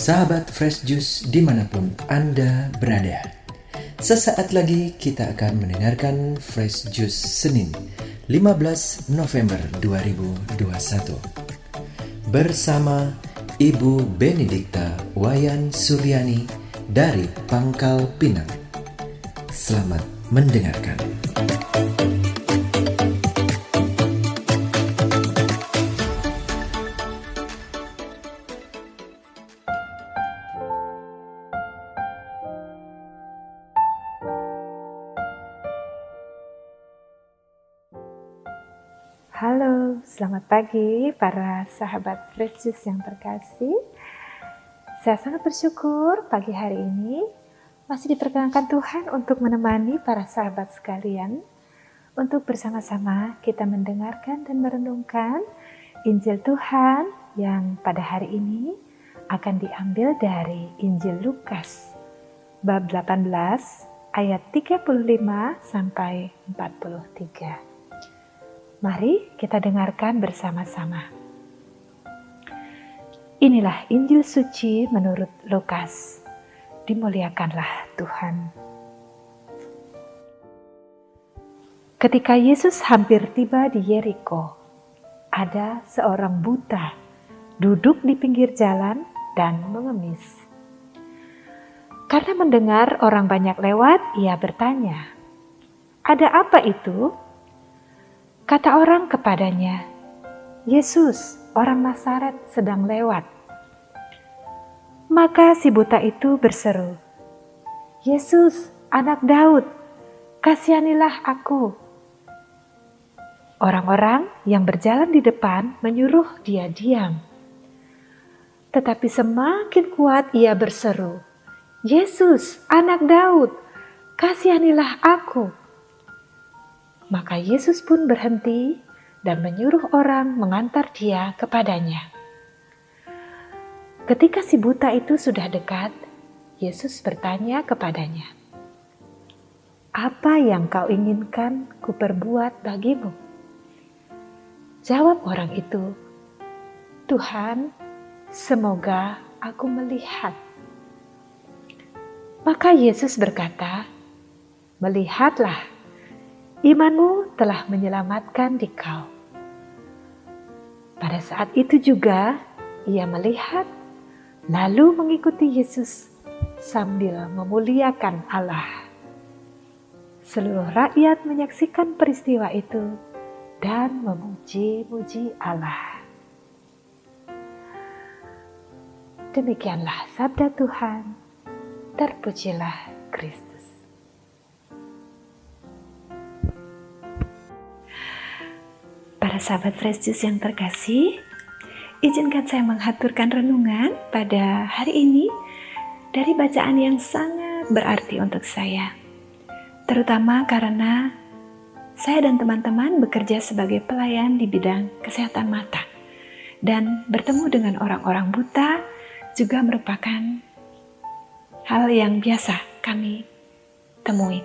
Sahabat Fresh Juice dimanapun Anda berada, sesaat lagi kita akan mendengarkan Fresh Juice Senin 15 November 2021 bersama Ibu Benedikta Wayan Suryani dari Pangkal Pinang. Selamat mendengarkan. Halo, selamat pagi para sahabat Fresh Juice yang terkasih. Saya sangat bersyukur pagi hari ini masih diperkenankan Tuhan untuk menemani para sahabat sekalian untuk bersama-sama kita mendengarkan dan merenungkan Injil Tuhan yang pada hari ini akan diambil dari Injil Lukas bab 18 ayat 35 sampai 43. Mari kita dengarkan bersama-sama. Inilah Injil suci menurut Lukas. Dimuliakanlah Tuhan. Ketika Yesus hampir tiba di Yeriko, ada seorang buta duduk di pinggir jalan dan mengemis. Karena mendengar orang banyak lewat, ia bertanya, "Ada apa itu?" Kata orang kepadanya, "Yesus, orang Nazaret sedang lewat." Maka si buta itu berseru, "Yesus, anak Daud, kasihanilah aku." Orang-orang yang berjalan di depan menyuruh dia diam. Tetapi semakin kuat ia berseru, "Yesus, anak Daud, kasihanilah aku." Maka Yesus pun berhenti dan menyuruh orang mengantar dia kepadanya. Ketika si buta itu sudah dekat, Yesus bertanya kepadanya, "Apa yang kau inginkan kuperbuat bagimu?" Jawab orang itu, "Tuhan, semoga aku melihat." Maka Yesus berkata, "Melihatlah, imanmu telah menyelamatkan dikau." Pada saat itu juga ia melihat, lalu mengikuti Yesus sambil memuliakan Allah. Seluruh rakyat menyaksikan peristiwa itu dan memuji-muji Allah. Demikianlah sabda Tuhan. Terpujilah Kristus. Para sahabat Fresh Juice yang terkasih, izinkan saya menghaturkan renungan pada hari ini dari bacaan yang sangat berarti untuk saya. Terutama karena saya dan teman-teman bekerja sebagai pelayan di bidang kesehatan mata. Dan bertemu dengan orang-orang buta juga merupakan hal yang biasa kami temui.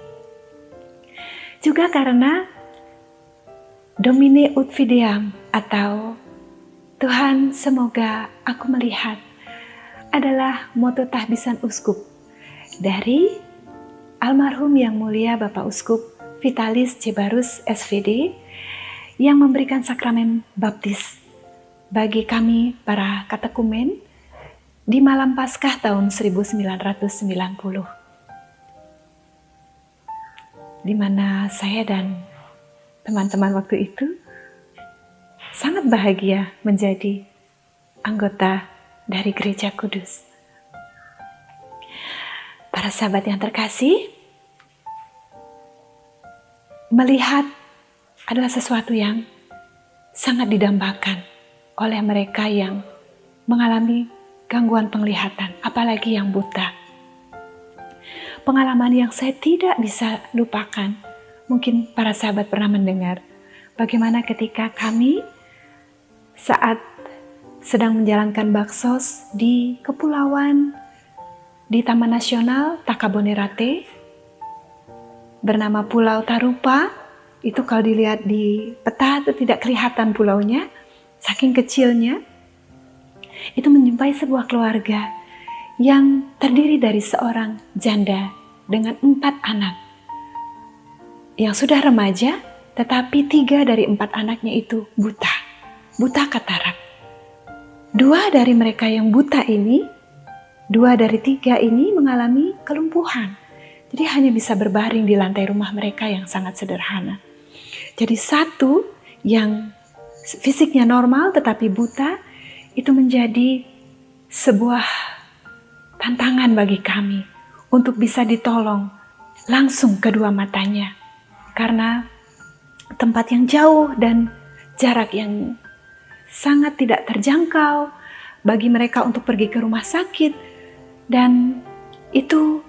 Juga karena Domine ut videam atau Tuhan semoga aku melihat adalah moto tahbisan uskup dari almarhum yang mulia Bapak Uskup Vitalis Cebarus SVD yang memberikan sakramen baptis bagi kami para katekumen di malam Paskah tahun 1990, di mana saya dan teman-teman waktu itu sangat bahagia menjadi anggota dari Gereja Kudus. Para sahabat yang terkasih, melihat adalah sesuatu yang sangat didambakan oleh mereka yang mengalami gangguan penglihatan, apalagi yang buta. Pengalaman yang saya tidak bisa lupakan. Mungkin para sahabat pernah mendengar bagaimana ketika kami saat sedang menjalankan baksos di kepulauan di Taman Nasional Takabonerate bernama Pulau Tarupa. Itu kalau dilihat di peta itu tidak kelihatan pulaunya, saking kecilnya. Itu menjumpai sebuah keluarga yang terdiri dari seorang janda dengan 4 anak yang sudah remaja, tetapi 3 dari 4 anaknya itu buta katarak. 2 dari mereka yang buta ini, 2 dari 3 ini mengalami kelumpuhan. Jadi hanya bisa berbaring di lantai rumah mereka yang sangat sederhana. Jadi 1 yang fisiknya normal tetapi buta, itu menjadi sebuah tantangan bagi kami untuk bisa ditolong langsung kedua matanya. Karena tempat yang jauh dan jarak yang sangat tidak terjangkau bagi mereka untuk pergi ke rumah sakit. Dan itu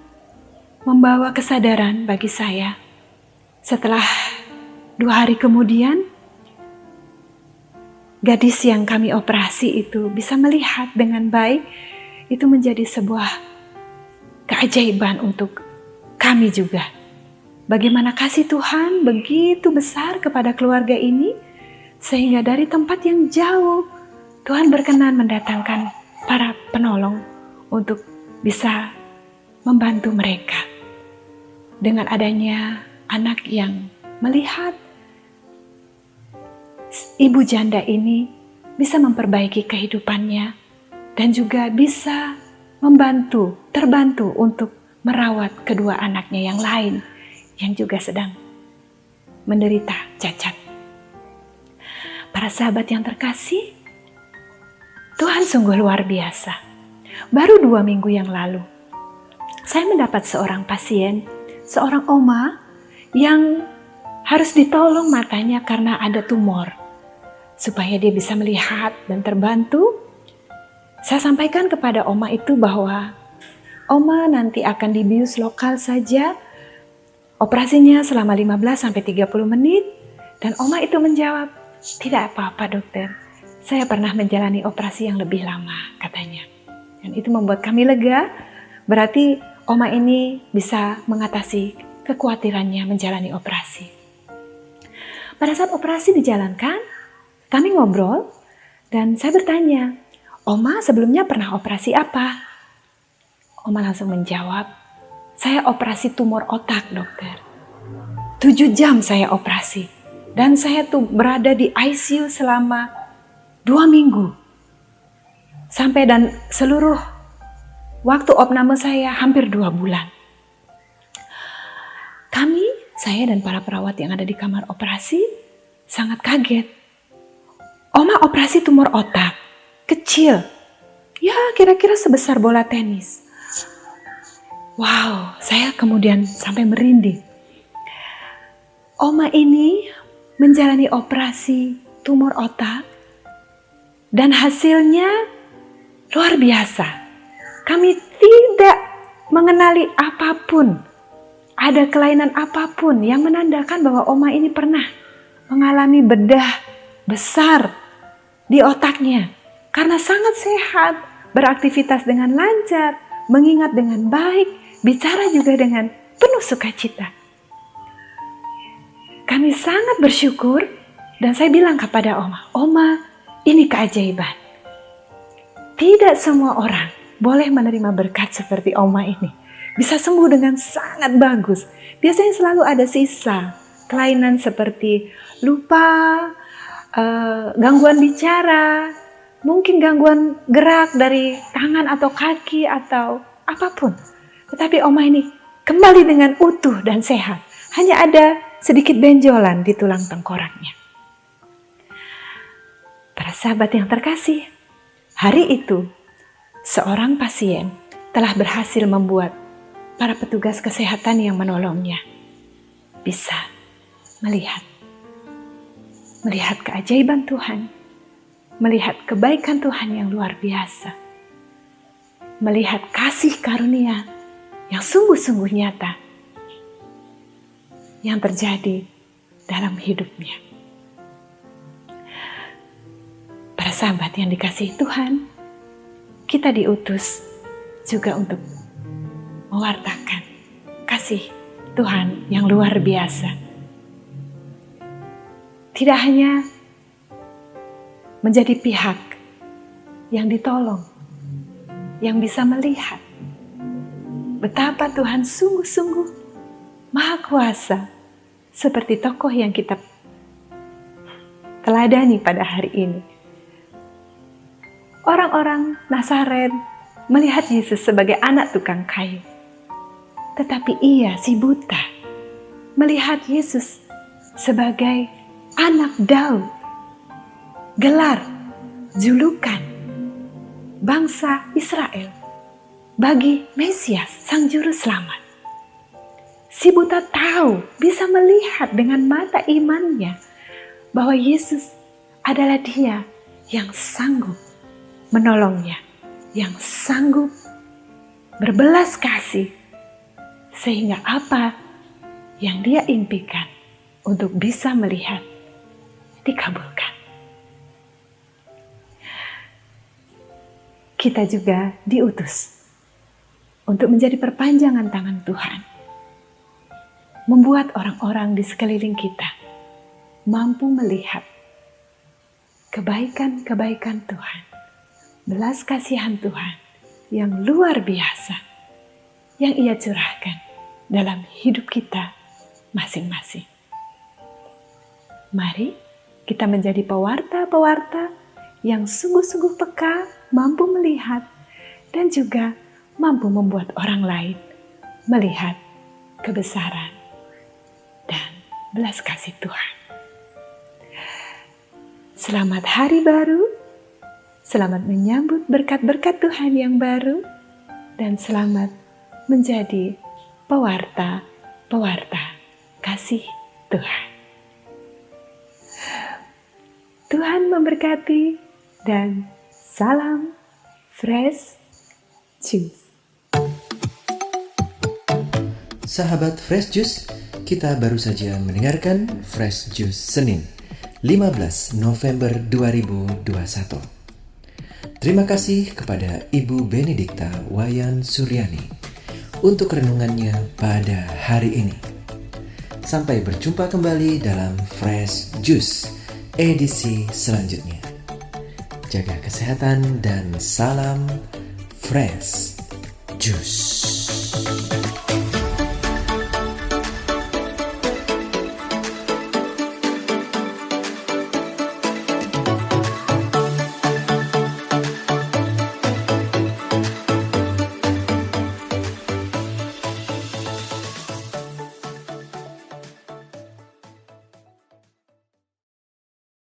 membawa kesadaran bagi saya. Setelah 2 hari kemudian, gadis yang kami operasi itu bisa melihat dengan baik. Itu menjadi sebuah keajaiban untuk kami juga. Bagaimana kasih Tuhan begitu besar kepada keluarga ini, sehingga dari tempat yang jauh, Tuhan berkenan mendatangkan para penolong untuk bisa membantu mereka. Dengan adanya anak yang melihat ibu janda ini bisa memperbaiki kehidupannya dan juga bisa terbantu untuk merawat kedua anaknya yang lain yang juga sedang menderita cacat. Para sahabat yang terkasih, Tuhan sungguh luar biasa. Baru 2 minggu yang lalu, saya mendapat seorang pasien, seorang oma yang harus ditolong matanya karena ada tumor. Supaya dia bisa melihat dan terbantu, saya sampaikan kepada oma itu bahwa oma nanti akan dibius lokal saja, operasinya selama 15-30 menit, dan oma itu menjawab, "Tidak apa-apa dokter, saya pernah menjalani operasi yang lebih lama," katanya. Dan itu membuat kami lega, berarti oma ini bisa mengatasi kekhawatirannya menjalani operasi. Pada saat operasi dijalankan, kami ngobrol dan saya bertanya, "Oma sebelumnya pernah operasi apa?" Oma langsung menjawab, "Saya operasi tumor otak dokter. 7 jam saya operasi. Dan saya tuh berada di ICU selama 2 minggu. Sampai dan seluruh waktu opname saya hampir 2 bulan. Kami, saya dan para perawat yang ada di kamar operasi sangat kaget. Oma operasi tumor otak, kecil, ya kira-kira sebesar bola tenis. Wow, saya kemudian sampai merinding. Oma ini menjalani operasi tumor otak dan hasilnya luar biasa. Kami tidak mengenali apapun, ada kelainan apapun yang menandakan bahwa oma ini pernah mengalami bedah besar di otaknya, karena sangat sehat, beraktivitas dengan lancar, mengingat dengan baik, bicara juga dengan penuh sukacita. Kami sangat bersyukur dan saya bilang kepada oma, "Oma, ini keajaiban. Tidak semua orang boleh menerima berkat seperti oma ini. Bisa sembuh dengan sangat bagus. Biasanya selalu ada sisa, kelainan seperti lupa, gangguan bicara, mungkin gangguan gerak dari tangan atau kaki atau apapun. Tetapi oma ini kembali dengan utuh dan sehat. Hanya ada sedikit benjolan di tulang tengkoraknya." Para sahabat yang terkasih, hari itu seorang pasien telah berhasil membuat para petugas kesehatan yang menolongnya bisa melihat keajaiban Tuhan, melihat kebaikan Tuhan yang luar biasa, melihat kasih karunia yang sungguh-sungguh nyata yang terjadi dalam hidupnya. Para sahabat yang dikasihi Tuhan, kita diutus juga untuk mewartakan kasih Tuhan yang luar biasa. Tidak hanya menjadi pihak yang ditolong, yang bisa melihat betapa Tuhan sungguh-sungguh Maha Kuasa, seperti tokoh yang kita teladani pada hari ini. Orang-orang Nazaret melihat Yesus sebagai anak tukang kayu, tetapi ia, si buta, melihat Yesus sebagai anak Daud, gelar, julukan bangsa Israel bagi Mesias, Sang Juru Selamat. Si buta tahu, bisa melihat dengan mata imannya bahwa Yesus adalah Dia yang sanggup menolongnya, yang sanggup berbelas kasih, sehingga apa yang dia impikan untuk bisa melihat dikabulkan. Kita juga diutus untuk menjadi perpanjangan tangan Tuhan, membuat orang-orang di sekeliling kita mampu melihat kebaikan-kebaikan Tuhan, belas kasihan Tuhan yang luar biasa yang Ia curahkan dalam hidup kita masing-masing. Mari kita menjadi pewarta-pewarta yang sungguh-sungguh peka, mampu melihat, dan juga mampu membuat orang lain melihat kebesaran dan belas kasih Tuhan. Selamat hari baru, selamat menyambut berkat-berkat Tuhan yang baru, dan selamat menjadi pewarta-pewarta kasih Tuhan. Tuhan memberkati dan salam Fresh Juice. Sahabat Fresh Juice, kita baru saja mendengarkan Fresh Juice Senin 15 November 2021. Terima kasih kepada Ibu Benedikta Wayan Suryani untuk renungannya pada hari ini. Sampai berjumpa kembali dalam Fresh Juice edisi selanjutnya. Jaga kesehatan dan salam Fresh Juice.